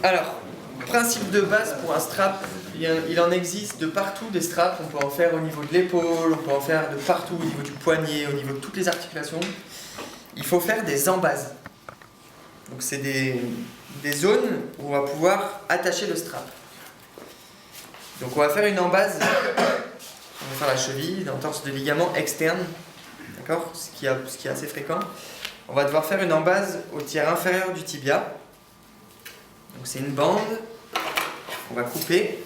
Alors, principe de base pour un strap, il en existe de partout des straps. On peut en faire au niveau de l'épaule, on peut en faire de partout, au niveau du poignet, au niveau de toutes les articulations. Il faut faire des embases. Donc c'est des zones où on va pouvoir attacher le strap. Donc on va faire une embase, on va faire la cheville, l'entorse de ligament externe, d'accord, ce qui est assez fréquent. On va devoir faire une embase au tiers inférieur du tibia. Donc c'est une bande qu'on va couper.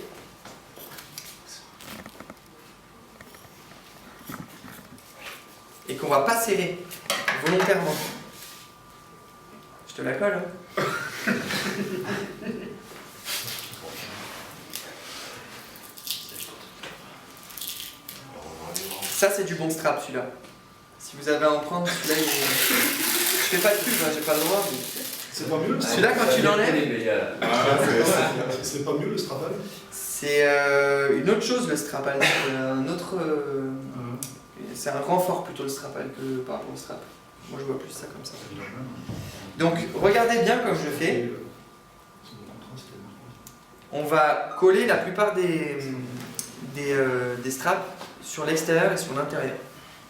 Et qu'on va pas serrer volontairement. Je te la colle, hein. Ça c'est du bon strap celui-là. Si vous avez à en prendre, celui-là je fais pas de pub, hein, j'ai pas le droit. Mais... C'est pas mieux le celui-là quand tu l'enlèves. C'est pas mieux le strapal? C'est une autre chose le strapal. C'est un renfort plutôt le strapal que par rapport au strap. Moi je vois plus ça comme ça. Donc regardez bien comme je le fais. On va coller la plupart des straps sur l'extérieur et sur l'intérieur.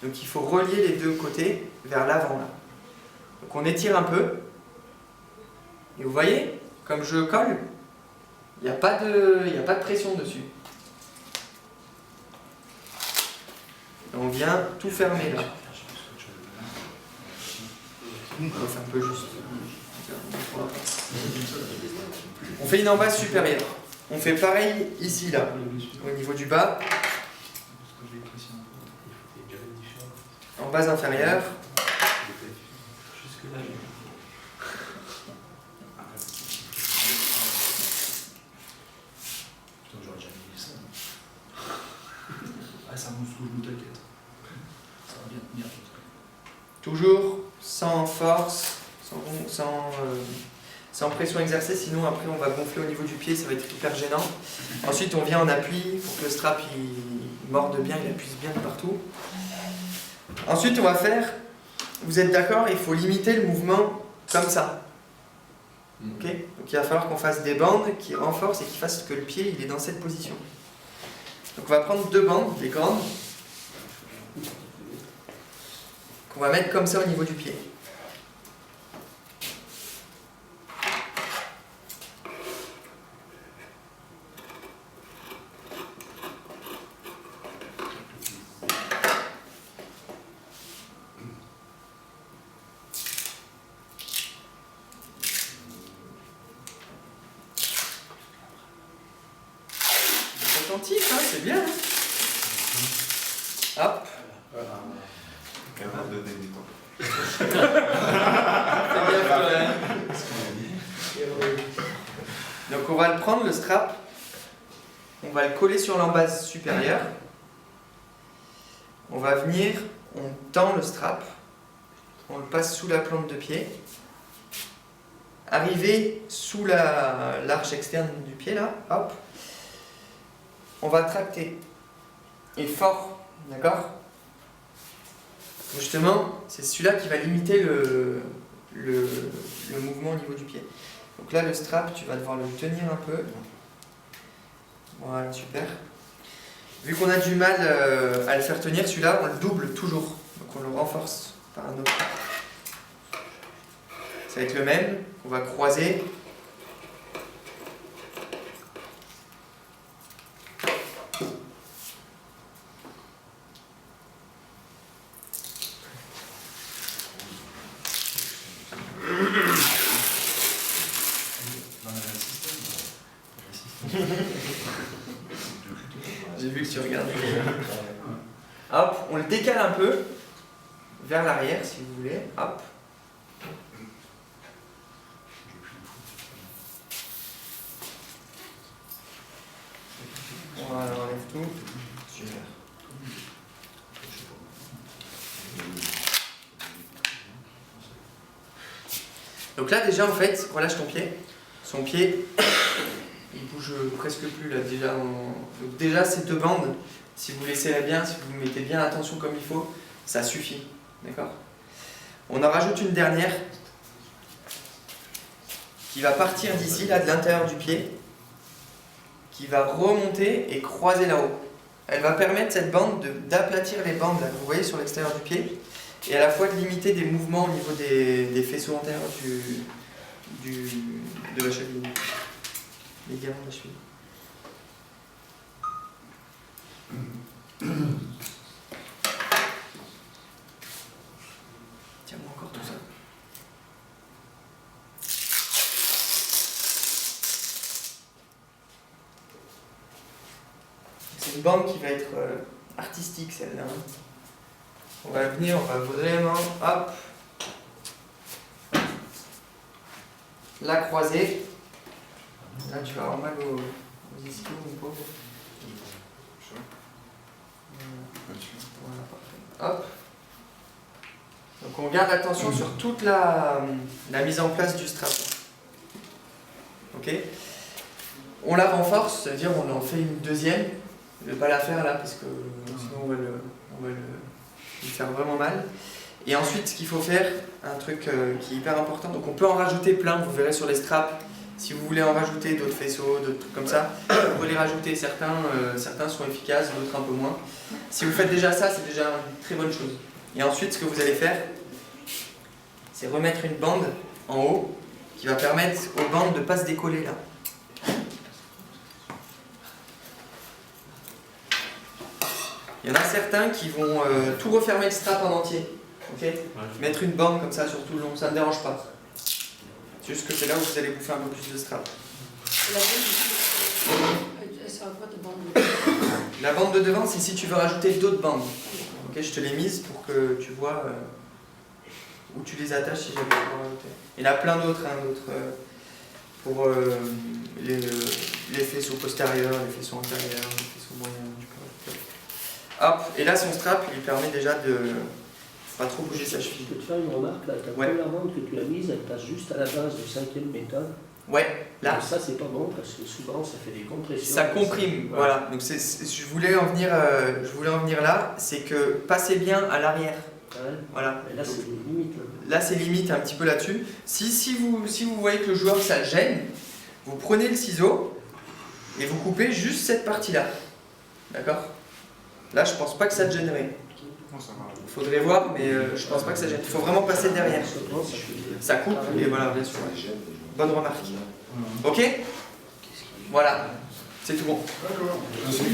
Donc il faut relier les deux côtés vers l'avant là. Donc on étire un peu. Et vous voyez, comme je colle, il n'y a pas de pression dessus. Et on vient tout fermer là. On va faire un peu juste. On fait une embase supérieure. On fait pareil ici là, au niveau du bas. Embase inférieure. Ça monte sous le bout, t'inquiète. Ça va bien tenir. Toujours sans force, sans pression exercée, sinon après on va gonfler au niveau du pied, ça va être hyper gênant. Ensuite on vient en appui pour que le strap il morde bien, il appuie bien de partout. Ensuite on va faire, vous êtes d'accord, il faut limiter le mouvement comme ça. Okay, donc il va falloir qu'on fasse des bandes qui renforcent et qui fassent que le pied il est dans cette position. Donc on va prendre deux bandes, des grandes, qu'on va mettre comme ça au niveau du pied. Attentif, hein, c'est bien. Hop. Donc on va le prendre, le strap, on va le coller sur l'embase supérieure. On va venir, on tend le strap, on le passe sous la plante de pied. Arrivé sous l'arche externe du pied là, hop. On va tracter. Et fort, d'accord? Justement, c'est celui-là qui va limiter le mouvement au niveau du pied. Donc là, le strap, tu vas devoir le tenir un peu. Voilà, super. Vu qu'on a du mal à le faire tenir, celui-là, on le double toujours. Donc on le renforce par un autre. Ça va être le même, on va croiser. J'ai vu que tu regardes. Hop, on le décale un peu vers l'arrière si vous voulez. Hop. Voilà, on enlève tout. Super. Donc là déjà en fait, relâche ton pied. Son pied, il bouge presque plus là déjà. Donc déjà ces deux bandes, si vous laissez bien, si vous mettez bien l'attention comme il faut, ça suffit. D'accord? On en rajoute une dernière qui va partir d'ici, là, de l'intérieur du pied, qui va remonter et croiser là-haut. Elle va permettre, cette bande, d'aplatir les bandes là, que vous voyez sur l'extérieur du pied, et à la fois de limiter des mouvements au niveau des faisceaux antérieurs de la cheville. Les ligaments de la cheville. Tiens-moi encore tout ça. C'est une bande qui va être artistique, celle-là. On va venir, on va vraiment, hop, la croiser. Là, tu vas avoir mal aux ischios, mon pauvre. Voilà, parfait. Hop. Donc on garde attention sur toute la mise en place du strap. Ok. On la renforce, c'est-à-dire on en fait une deuxième. Je ne vais pas la faire là parce que sinon on va lui faire vraiment mal. Et ensuite, ce qu'il faut faire, un truc qui est hyper important, donc on peut en rajouter plein, vous verrez sur les straps. Si vous voulez en rajouter d'autres faisceaux, d'autres trucs comme ça, vous pouvez les rajouter. Certains sont efficaces, d'autres un peu moins. Si vous faites déjà ça, c'est déjà une très bonne chose. Et ensuite, ce que vous allez faire, c'est remettre une bande en haut qui va permettre aux bandes de ne pas se décoller là. Il y en a certains qui vont tout refermer le strap en entier. Okay, mettre une bande comme ça sur tout le long, ça ne me dérange pas. C'est juste que c'est là où vous allez bouffer un peu plus de strap. La bande de devant, c'est si tu veux rajouter d'autres bandes. Okay, je te l'ai mise pour que tu vois où tu les attaches si jamais tu veux rajouter. Il y en a plein d'autres, pour les faisceaux postérieurs, les faisceaux antérieurs, les faisceaux moyens. Hop, et là son strap, il lui permet déjà de pas trop bouger sa cheville. Je peux te faire une remarque là, ta première bande que tu as mise, elle passe juste à la base du 5e méthode. Ouais, là. Donc ça c'est pas bon parce que souvent ça fait des compressions. Ça comprime, voilà. Donc je voulais en venir là, c'est que passez bien à l'arrière. Ouais. Voilà. Et là c'est limite. Là c'est limite un petit peu là-dessus. Si vous voyez que le joueur ça le gêne, vous prenez le ciseau et vous coupez juste cette partie-là. D'accord? Là je pense pas que ça te gênerait. Il faudrait voir, mais je pense pas que ça gêne. Il faut vraiment passer derrière. Ça coupe, et voilà, bien sûr. Bonne remarque. Ok? Voilà. C'est tout bon. Merci.